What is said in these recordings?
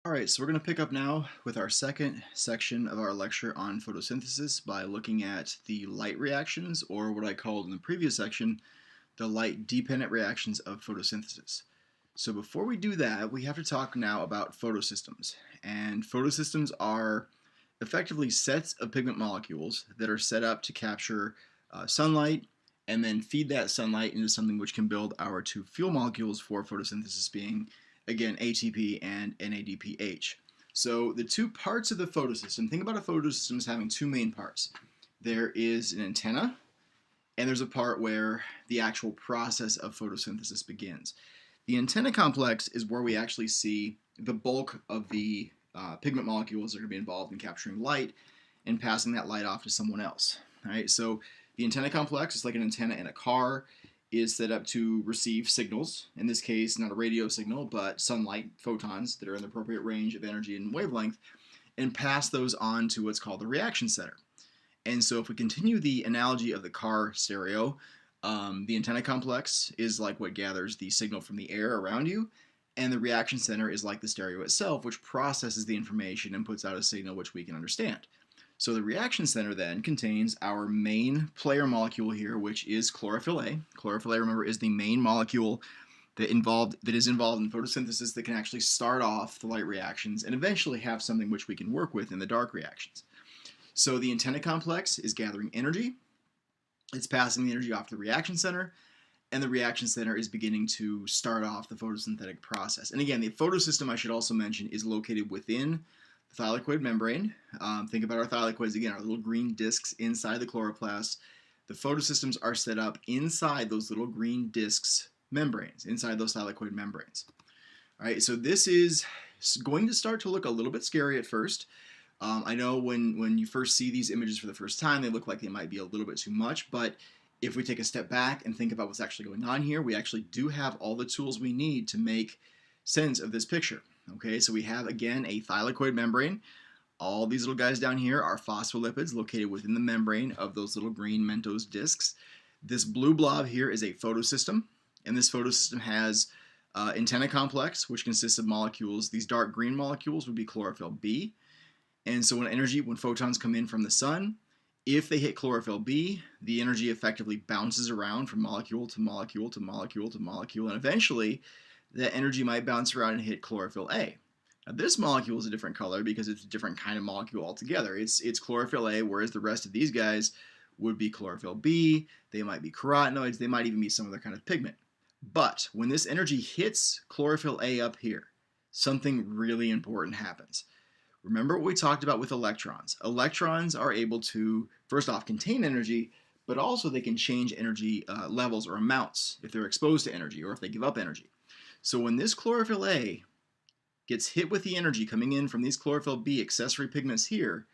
Alright, so we're going to pick up now with our second section of our lecture on photosynthesis by looking at the light reactions, or what I called in the previous section, the light-dependent reactions of photosynthesis. So before we do that, we have to talk now about photosystems. And photosystems are effectively sets of pigment molecules that are set up to capture sunlight and then feed that sunlight into something which can build our two fuel molecules for photosynthesis, being again ATP and NADPH. So the two parts of the photosystem, think about a photosystem as having two main parts. There is an antenna, and there's a part where the actual process of photosynthesis begins. The antenna complex is where we actually see the bulk of the pigment molecules that are going to be involved in capturing light and passing that light off to someone else. All right, so the antenna complex is like an antenna in a car, is set up to receive signals, in this case not a radio signal but sunlight photons that are in the appropriate range of energy and wavelength, and pass those on to what's called the reaction center. And so if we continue the analogy of the car stereo, the antenna complex is like what gathers the signal from the air around you, and the reaction center is like the stereo itself, which processes the information and puts out a signal which we can understand. So the reaction center then contains our main player molecule here, which is chlorophyll A. Chlorophyll A, remember, is the main molecule that is involved in photosynthesis that can actually start off the light reactions and eventually have something which we can work with in the dark reactions. So the antenna complex is gathering energy, it's passing the energy off to the reaction center, and the reaction center is beginning to start off the photosynthetic process. And again, the photosystem, I should also mention, is located within the thylakoid membrane. Think about our thylakoids again, our little green discs inside the chloroplast. The photosystems are set up inside those little green discs membranes, inside those thylakoid membranes. All right, so this is going to start to look a little bit scary at first. I know when you first see these images for the first time, they look like they might be a little bit too much, but if we take a step back and think about what's actually going on here, we actually do have all the tools we need to make sense of this picture. Okay, so we have, again, a thylakoid membrane. All these little guys down here are phospholipids located within the membrane of those little green Mentos discs. This blue blob here is a photosystem, and this photosystem has antenna complex, which consists of molecules. These dark green molecules would be chlorophyll B. And so when photons come in from the sun, if they hit chlorophyll B, the energy effectively bounces around from molecule to molecule to molecule to molecule, and eventually that energy might bounce around and hit chlorophyll A. Now this molecule is a different color because it's a different kind of molecule altogether. It's chlorophyll A, whereas the rest of these guys would be chlorophyll B, they might be carotenoids, they might even be some other kind of pigment. But when this energy hits chlorophyll A up here, something really important happens. Remember what we talked about with electrons. Electrons are able to, first off, contain energy, but also they can change energy levels or amounts if they're exposed to energy or if they give up energy. So when this chlorophyll A gets hit with the energy coming in from these chlorophyll B accessory pigments here,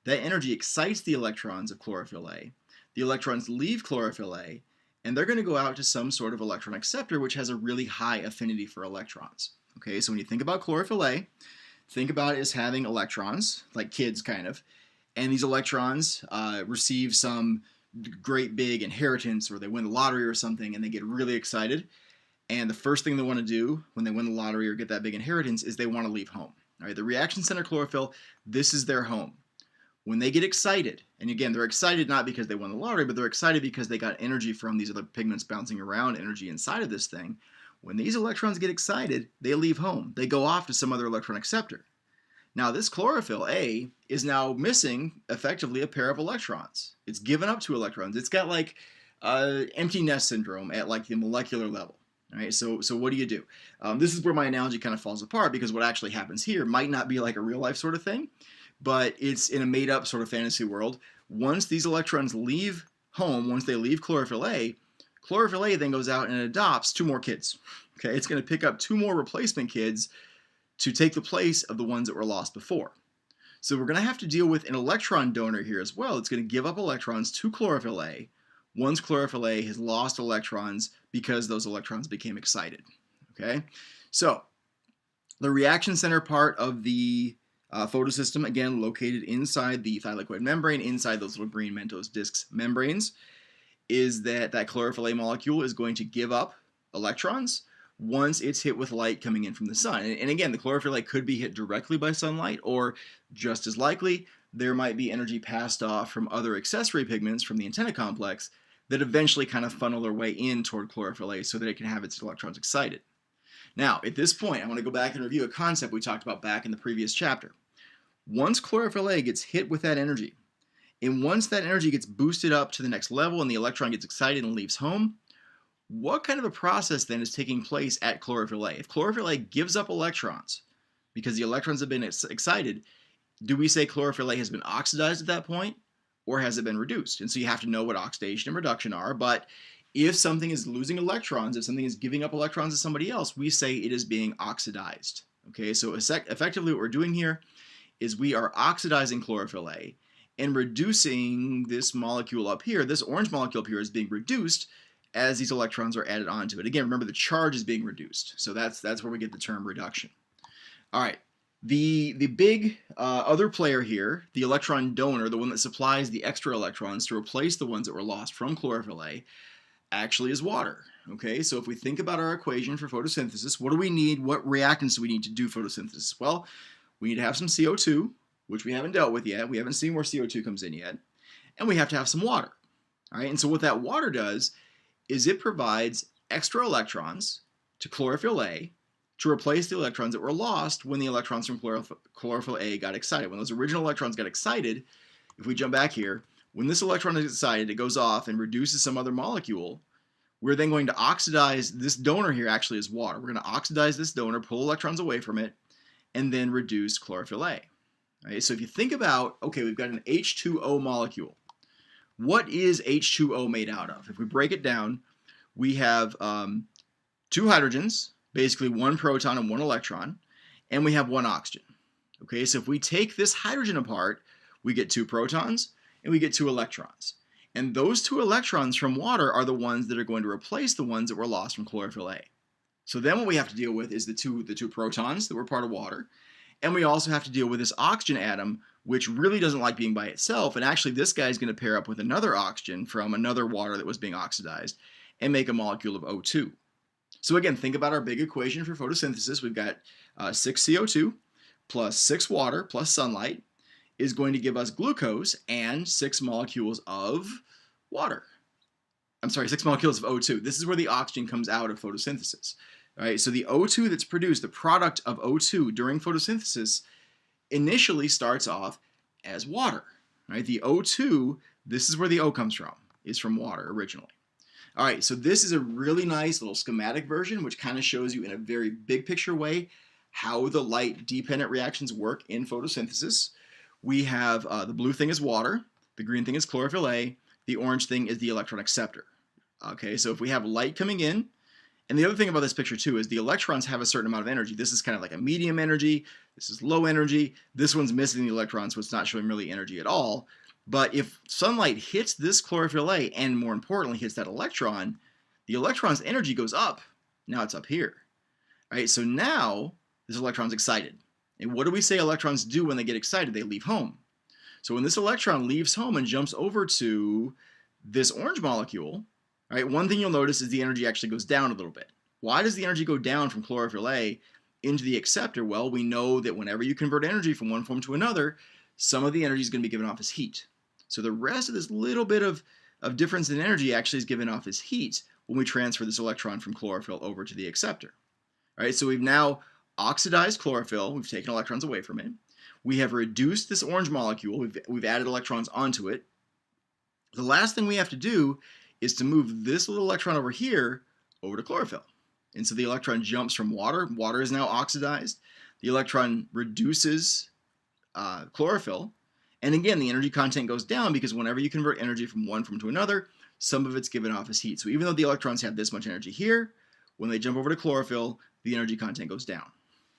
that energy excites the electrons of chlorophyll A. The electrons leave chlorophyll A, and they're going to go out to some sort of electron acceptor which has a really high affinity for electrons. Okay, so when you think about chlorophyll A, think about it as having electrons, like kids kind of, and these electrons receive some great big inheritance, or they win the lottery or something and they get really excited. And the first thing they want to do when they win the lottery or get that big inheritance is they want to leave home. All right, the reaction center chlorophyll, this is their home. When they get excited, and again, they're excited not because they won the lottery, but they're excited because they got energy from these other pigments bouncing around, energy inside of this thing. When these electrons get excited, they leave home. They go off to some other electron acceptor. Now, this chlorophyll A is now missing, effectively, a pair of electrons. It's given up 2 electrons. It's got like empty nest syndrome at like the molecular level. All right, so what do? This is where my analogy kind of falls apart, because what actually happens here might not be like a real life sort of thing, but it's in a made up sort of fantasy world. Once these electrons leave home, once they leave chlorophyll A then goes out and adopts 2 more kids. Okay, it's going to pick up 2 more replacement kids to take the place of the ones that were lost before. So we're going to have to deal with an electron donor here as well. It's going to give up electrons to chlorophyll A once chlorophyll A has lost electrons because those electrons became excited. Okay, so the reaction center part of the photosystem, again located inside the thylakoid membrane, inside those little green Mentos discs membranes, is that chlorophyll A molecule is going to give up electrons once it's hit with light coming in from the sun. And again, the chlorophyll A could be hit directly by sunlight, or just as likely, there might be energy passed off from other accessory pigments from the antenna complex that eventually kind of funnel their way in toward chlorophyll A so that it can have its electrons excited. Now, at this point, I want to go back and review a concept we talked about back in the previous chapter. Once chlorophyll A gets hit with that energy, and once that energy gets boosted up to the next level and the electron gets excited and leaves home, what kind of a process then is taking place at chlorophyll A? If chlorophyll A gives up electrons because the electrons have been excited, do we say chlorophyll A has been oxidized at that point, or has it been reduced? And so you have to know what oxidation and reduction are, but if something is losing electrons, if something is giving up electrons to somebody else, we say it is being oxidized. Okay, so effectively what we're doing here is we are oxidizing chlorophyll A and reducing this molecule up here. This orange molecule up here is being reduced as these electrons are added onto it. Again, remember the charge is being reduced, so that's where we get the term reduction. All right, the big other player here, the electron donor, the one that supplies the extra electrons to replace the ones that were lost from chlorophyll A, actually is water. Okay, so if we think about our equation for photosynthesis, what do we need? What reactants do we need to do photosynthesis? Well, we need to have some CO2, which we haven't dealt with yet. We haven't seen where CO2 comes in yet. And we have to have some water. All right, and so what that water does is it provides extra electrons to chlorophyll A to replace the electrons that were lost when the electrons from chlorophyll A got excited. When those original electrons got excited, if we jump back here, when this electron is excited, it goes off and reduces some other molecule. We're then going to oxidize this donor here, actually is water. We're going to oxidize this donor, pull electrons away from it, and then reduce chlorophyll A. Right, so if you think about, okay, we've got an H2O molecule. What is H2O made out of? If we break it down, we have two hydrogens, basically one proton and one electron, and we have one oxygen. Okay, so if we take this hydrogen apart, we get two protons and we get two electrons. And those two electrons from water are the ones that are going to replace the ones that were lost from chlorophyll A. So then what we have to deal with is the two protons that were part of water, and we also have to deal with this oxygen atom, which really doesn't like being by itself, and actually this guy is going to pair up with another oxygen from another water that was being oxidized and make a molecule of O2. So again, think about our big equation for photosynthesis. We've got 6 CO2 plus 6 water plus sunlight is going to give us glucose and 6 molecules of water. I'm sorry, 6 molecules of O2. This is where the oxygen comes out of photosynthesis. All right, so the O2 that's produced, the product of O2 during photosynthesis, initially starts off as water. Right? The O2, this is where the O comes from, is from water originally. All right, so this is a really nice little schematic version which kind of shows you in a very big picture way how the light-dependent reactions work in photosynthesis. We have the blue thing is water, the green thing is chlorophyll A, the orange thing is the electron acceptor. Okay, so if we have light coming in, and the other thing about this picture too is the electrons have a certain amount of energy. This is kind of like a medium energy, this is low energy, this one's missing the electrons, so it's not showing really energy at all. But if sunlight hits this chlorophyll A, and more importantly hits that electron, the electron's energy goes up. Now it's up here. All right, so now this electron's excited. And what do we say electrons do when they get excited? They leave home. So when this electron leaves home and jumps over to this orange molecule, all right, one thing you'll notice is the energy actually goes down a little bit. Why does the energy go down from chlorophyll A into the acceptor? Well, we know that whenever you convert energy from one form to another, some of the energy is going to be given off as heat. So the rest of this little bit of difference in energy actually is given off as heat when we transfer this electron from chlorophyll over to the acceptor. All right, so we've now oxidized chlorophyll, we've taken electrons away from it. We have reduced this orange molecule, we've added electrons onto it. The last thing we have to do is to move this little electron over here over to chlorophyll. And so the electron jumps from water. Water is now oxidized. The electron reduces chlorophyll. And again, the energy content goes down because whenever you convert energy from one form to another, some of it's given off as heat. So even though the electrons have this much energy here, when they jump over to chlorophyll, the energy content goes down.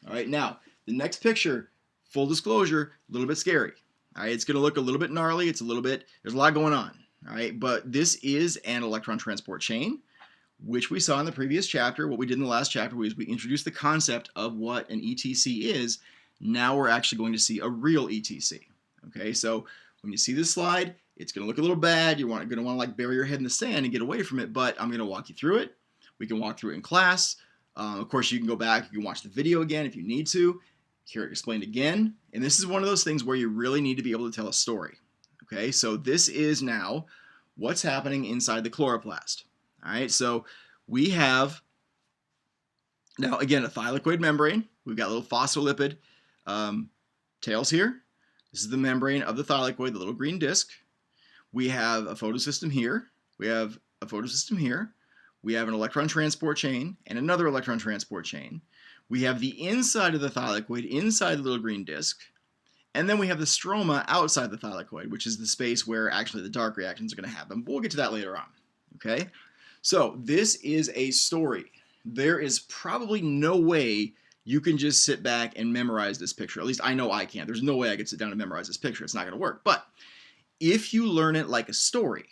All right, now, the next picture, full disclosure, a little bit scary. All right, it's going to look a little bit gnarly. There's a lot going on. All right, but this is an electron transport chain, which we saw in the previous chapter. What we did in the last chapter was we introduced the concept of what an ETC is. Now we're actually going to see a real ETC. Okay, so when you see this slide, it's going to look a little bad. You're going to want to like bury your head in the sand and get away from it, but I'm going to walk you through it. We can walk through it in class. Of course, you can go back, you can watch the video again if you need to, hear it explained again. And this is one of those things where you really need to be able to tell a story. Okay, so this is now what's happening inside the chloroplast. All right, so we have now, again, a thylakoid membrane. We've got little phospholipid tails here. This is the membrane of the thylakoid, the little green disc. We have a photosystem here. We have a photosystem here. We have an electron transport chain and another electron transport chain. We have the inside of the thylakoid inside the little green disc. And then we have the stroma outside the thylakoid, which is the space where actually the dark reactions are going to happen. But we'll get to that later on. Okay? So this is a story. There is probably no way you can just sit back and memorize this picture. At least I know I can't. There's no way I could sit down and memorize this picture. It's not going to work. But if you learn it like a story,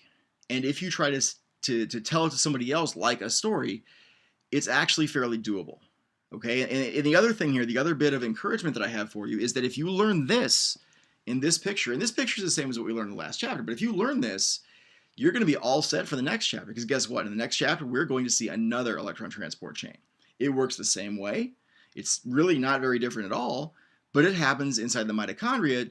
and if you try to tell it to somebody else like a story, it's actually fairly doable. Okay, and the other thing here, the other bit of encouragement that I have for you is that if you learn this in this picture, and this picture is the same as what we learned in the last chapter, but if you learn this, you're going to be all set for the next chapter, because guess what? In the next chapter, we're going to see another electron transport chain. It works the same way. It's really not very different at all, but it happens inside the mitochondria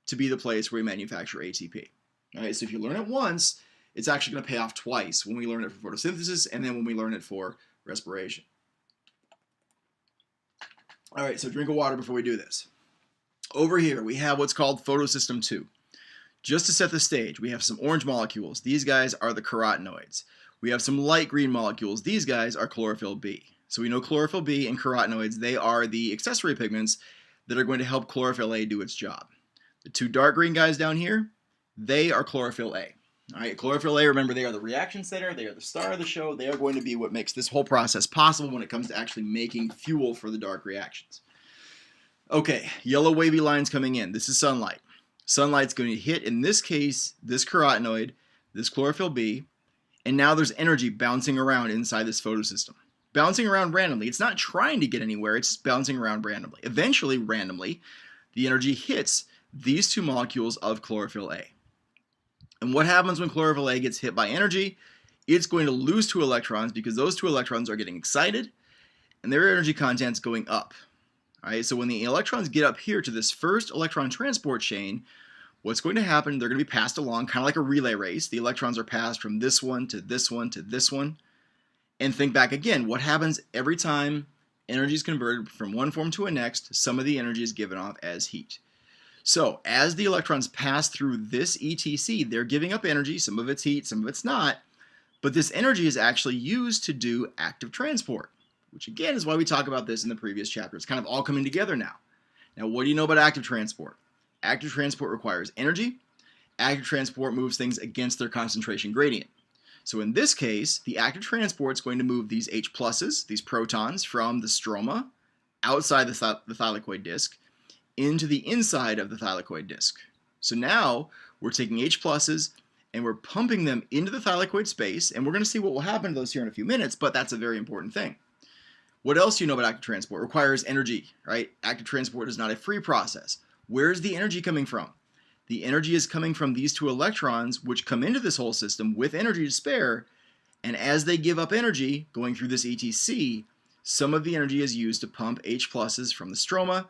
to be the place where we manufacture ATP. All right, so if you learn it once, it's actually going to pay off twice, when we learn it for photosynthesis and then when we learn it for respiration. All right, so drink of water before we do this. Over here, we have what's called photosystem 2. Just to set the stage, we have some orange molecules. These guys are the carotenoids. We have some light green molecules. These guys are chlorophyll B. So we know chlorophyll B and carotenoids, they are the accessory pigments that are going to help chlorophyll A do its job. The two dark green guys down here, they are chlorophyll A. All right, chlorophyll A, remember, they are the reaction center. They are the star of the show. They are going to be what makes this whole process possible when it comes to actually making fuel for the dark reactions. Okay, yellow wavy lines coming in. This is sunlight. Sunlight's going to hit, in this case, this carotenoid, this chlorophyll B, and now there's energy bouncing around inside this photosystem. Bouncing around randomly. It's not trying to get anywhere. It's just bouncing around randomly. Eventually, randomly, the energy hits these two molecules of chlorophyll A. And what happens when chlorophyll A gets hit by energy? It's going to lose 2 electrons because those 2 electrons are getting excited and their energy content's going up. All right, so when the electrons get up here to this first electron transport chain, what's going to happen, they're going to be passed along, kind of like a relay race. The electrons are passed from this one to this one to this one. And think back again, what happens every time energy is converted from one form to a next? Some of the energy is given off as heat. So as the electrons pass through this ETC, they're giving up energy. Some of it's heat, some of it's not. But this energy is actually used to do active transport, which again is why we talk about this in the previous chapter. It's kind of all coming together now. Now, what do you know about active transport? Active transport requires energy. Active transport moves things against their concentration gradient. So in this case, the active transport is going to move these H pluses, these protons, from the stroma outside the thylakoid disc into the inside of the thylakoid disc. So now we're taking H pluses and we're pumping them into the thylakoid space, and we're going to see what will happen to those here in a few minutes, but that's a very important thing. What else do you know about active transport? It requires energy, right? Active transport is not a free process. Where's the energy coming from? The energy is coming from these 2 electrons, which come into this whole system with energy to spare, and as they give up energy going through this ETC, some of the energy is used to pump H pluses from the stroma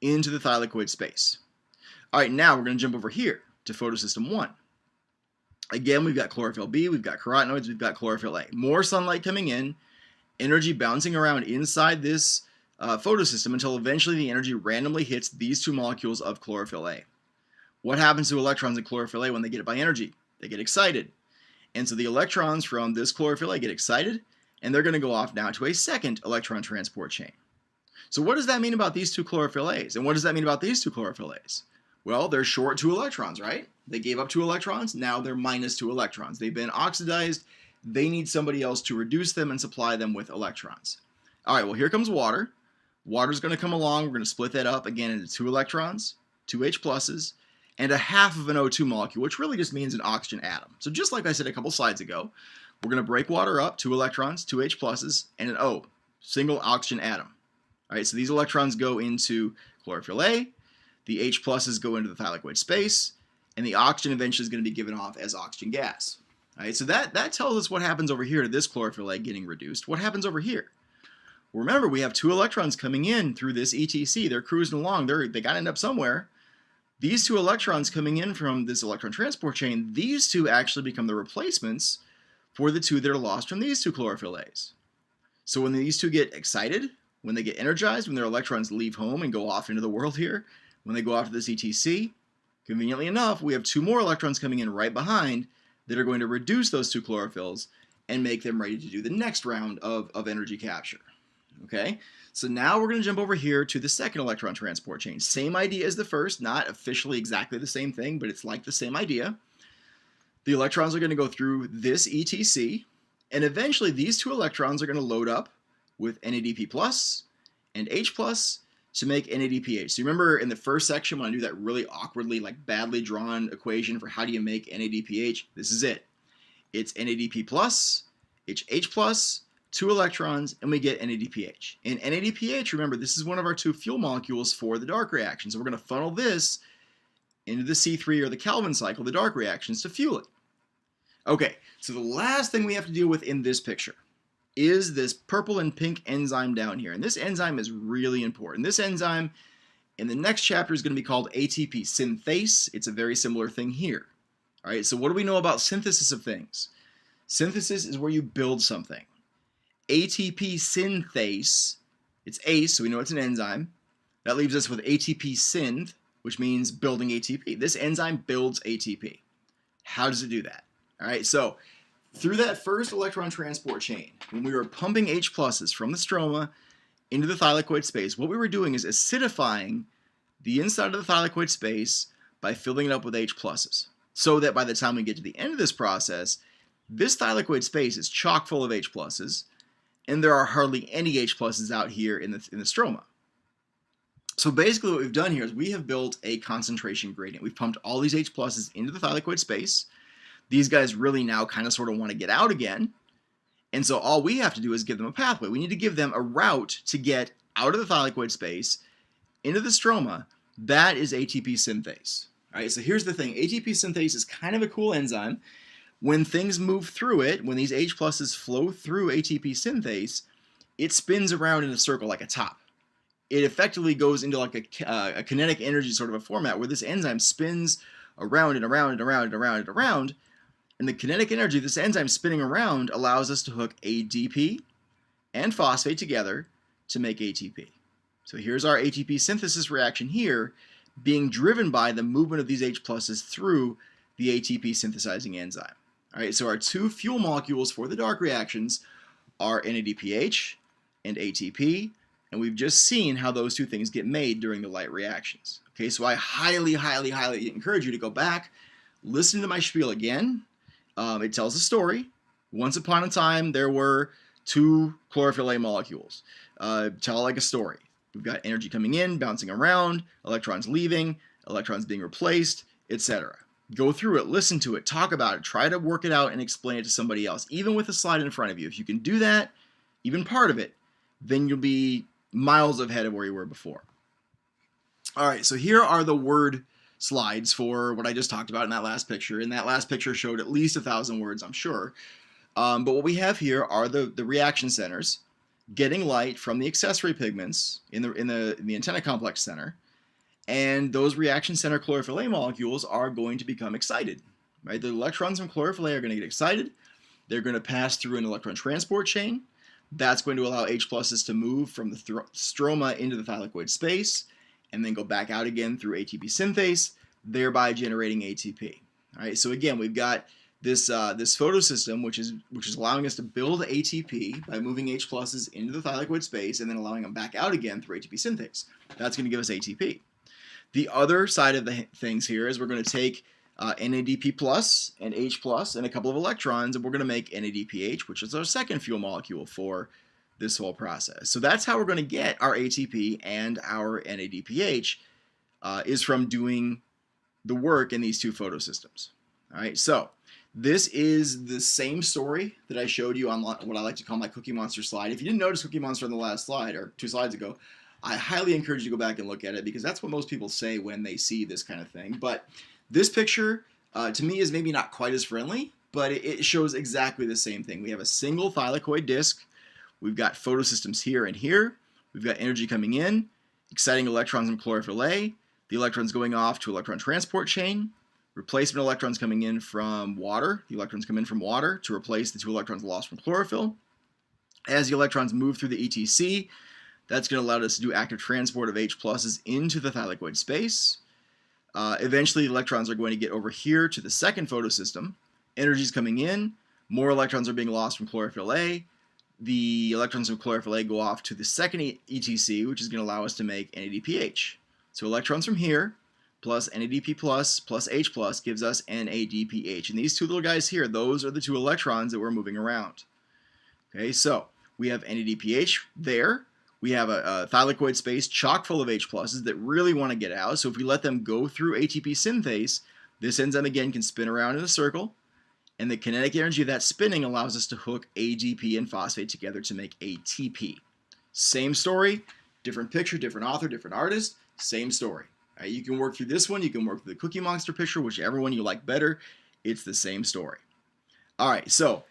into the thylakoid space. All right, now we're going to jump over here to photosystem 1. Again, we've got chlorophyll B, we've got carotenoids, we've got chlorophyll A. More sunlight coming in, energy bouncing around inside this photosystem until eventually the energy randomly hits these 2 molecules of chlorophyll A. What happens to electrons in chlorophyll A when they get it by energy? They get excited. And so the electrons from this chlorophyll A get excited, and they're going to go off now to a second electron transport chain. So what does that mean about these 2 chlorophyll A's? And what does that mean about these 2 chlorophyll A's? Well, they're short 2 electrons, right? They gave up 2 electrons, now they're minus 2 electrons. They've been oxidized. They need somebody else to reduce them and supply them with electrons. All right, well, here comes water. Water's going to come along. We're going to split that up again into 2 electrons, 2 H pluses, and a half of an O2 molecule, which really just means an oxygen atom. So just like I said a couple slides ago, we're going to break water up, 2 electrons, 2 H pluses, and an O, single oxygen atom. All right, so these electrons go into chlorophyll A, the H pluses go into the thylakoid space, and the oxygen eventually is going to be given off as oxygen gas. All right, so that tells us what happens over here to this chlorophyll A getting reduced. What happens over here? Remember, we have 2 electrons coming in through this ETC. They're cruising along. They got to end up somewhere. These 2 electrons coming in from this electron transport chain, these 2 actually become the replacements for the 2 that are lost from these 2 chlorophyll A's. So when these 2 get excited, when they get energized, when their electrons leave home and go off into the world here, when they go off to this ETC, conveniently enough, we have 2 more electrons coming in right behind that are going to reduce those 2 chlorophylls and make them ready to do the next round of energy capture. Okay, so now we're going to jump over here to the second electron transport chain. Same idea as the first, not officially exactly the same thing, but it's like the same idea. The electrons are going to go through this ETC, and eventually these 2 electrons are going to load up with NADP plus and H plus to make NADPH. So you remember in the first section when I do that really awkwardly, like badly drawn equation for how do you make NADPH? This is it. It's NADP plus, it's H plus, 2 electrons, and we get NADPH. And NADPH, remember, this is one of our 2 fuel molecules for the dark reaction. So we're going to funnel this into the C3 or the Calvin cycle, the dark reactions, to fuel it. Okay, so the last thing we have to deal with in this picture is this purple and pink enzyme down here. And this enzyme is really important. This enzyme in the next chapter is going to be called ATP synthase. It's a very similar thing here. All right, so what do we know about synthesis of things? Synthesis is where you build something. ATP synthase, it's ACE, so we know it's an enzyme. That leaves us with ATP synth, which means building ATP. This enzyme builds ATP. How does it do that? All right, so through that first electron transport chain, when we were pumping H pluses from the stroma into the thylakoid space, what we were doing is acidifying the inside of the thylakoid space by filling it up with H pluses. So that by the time we get to the end of this process, this thylakoid space is chock full of H pluses, and there are hardly any H pluses out here in the stroma. So basically what we've done here is we have built a concentration gradient. We've pumped all these H pluses into the thylakoid space. These guys really now kind of sort of want to get out again. And so all we have to do is give them a pathway. We need to give them a route to get out of the thylakoid space into the stroma. That is ATP synthase. All right, so here's the thing. ATP synthase is kind of a cool enzyme. When things move through it, when these H pluses flow through ATP synthase, it spins around in a circle like a top. It effectively goes into like a kinetic energy sort of a format where this enzyme spins around and around and around and around and around. And the kinetic energy of this enzyme spinning around allows us to hook ADP and phosphate together to make ATP. So here's our ATP synthesis reaction here being driven by the movement of these H pluses through the ATP synthesizing enzyme. All right, so our 2 fuel molecules for the dark reactions are NADPH and ATP, and we've just seen how those 2 things get made during the light reactions. Okay, so I highly, highly, highly encourage you to go back, listen to my spiel again. It tells a story. Once upon a time, there were 2 chlorophyll A molecules. Tell like a story. We've got energy coming in, bouncing around, electrons leaving, electrons being replaced, etc. Go through it, listen to it, talk about it, try to work it out and explain it to somebody else, even with a slide in front of you. If you can do that, even part of it, then you'll be miles ahead of where you were before. All right, so here are the word slides for what I just talked about in that last picture. And that last picture showed at least 1,000 words, I'm sure. But what we have here are the reaction centers getting light from the accessory pigments in the antenna complex center. And those reaction center chlorophyll A molecules are going to become excited. Right? The electrons from chlorophyll A are going to get excited. They're going to pass through an electron transport chain. That's going to allow H pluses to move from the stroma into the thylakoid space and then go back out again through ATP synthase, thereby generating ATP. All right, so again, we've got this photosystem, which is allowing us to build ATP by moving H pluses into the thylakoid space and then allowing them back out again through ATP synthase. That's going to give us ATP. The other side of the things here is we're going to take NADP plus and H plus and a couple of electrons, and we're going to make NADPH, which is our second fuel molecule for this whole process. So that's how we're going to get our ATP and our NADPH is from doing the work in these 2 photosystems. All right, so this is the same story that I showed you on what I like to call my Cookie Monster slide. If you didn't notice Cookie Monster on the last slide, or 2 slides ago, I highly encourage you to go back and look at it because that's what most people say when they see this kind of thing. But this picture, to me, is maybe not quite as friendly, but it shows exactly the same thing. We have a single thylakoid disc we've got photosystems here and here. We've got energy coming in, exciting electrons in chlorophyll A, the electrons going off to electron transport chain, replacement electrons coming in from water. The electrons come in from water to replace the 2 electrons lost from chlorophyll. As the electrons move through the ETC, that's going to allow us to do active transport of H pluses into the thylakoid space. Eventually, the electrons are going to get over here to the second photosystem. Energy is coming in. More electrons are being lost from chlorophyll A. The electrons from chlorophyll A go off to the second ETC, which is going to allow us to make NADPH. So electrons from here plus NADP plus H plus gives us NADPH. And these 2 little guys here, those are the 2 electrons that we're moving around. Okay, so we have NADPH there. We have a thylakoid space chock full of H pluses that really want to get out. So if we let them go through ATP synthase, this enzyme again can spin around in a circle, and the kinetic energy of that spinning allows us to hook ADP and phosphate together to make ATP. Same story, different picture, different author, different artist, same story. Right, you can work through this one, you can work through the Cookie Monster picture, whichever one you like better. It's the same story. All right, so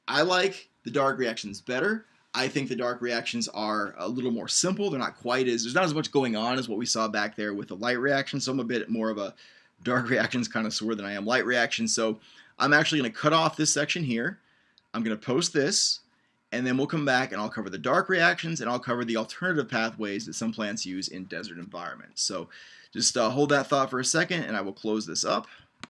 I like the dark reactions better. I think the dark reactions are a little more simple. They're not quite as, there's not as much going on as what we saw back there with the light reaction. So I'm a bit more of a dark reactions connoisseur than I am light reactions. So I'm actually going to cut off this section here. I'm going to post this, and then we'll come back and I'll cover the dark reactions and I'll cover the alternative pathways that some plants use in desert environments. So just hold that thought for a second and I will close this up.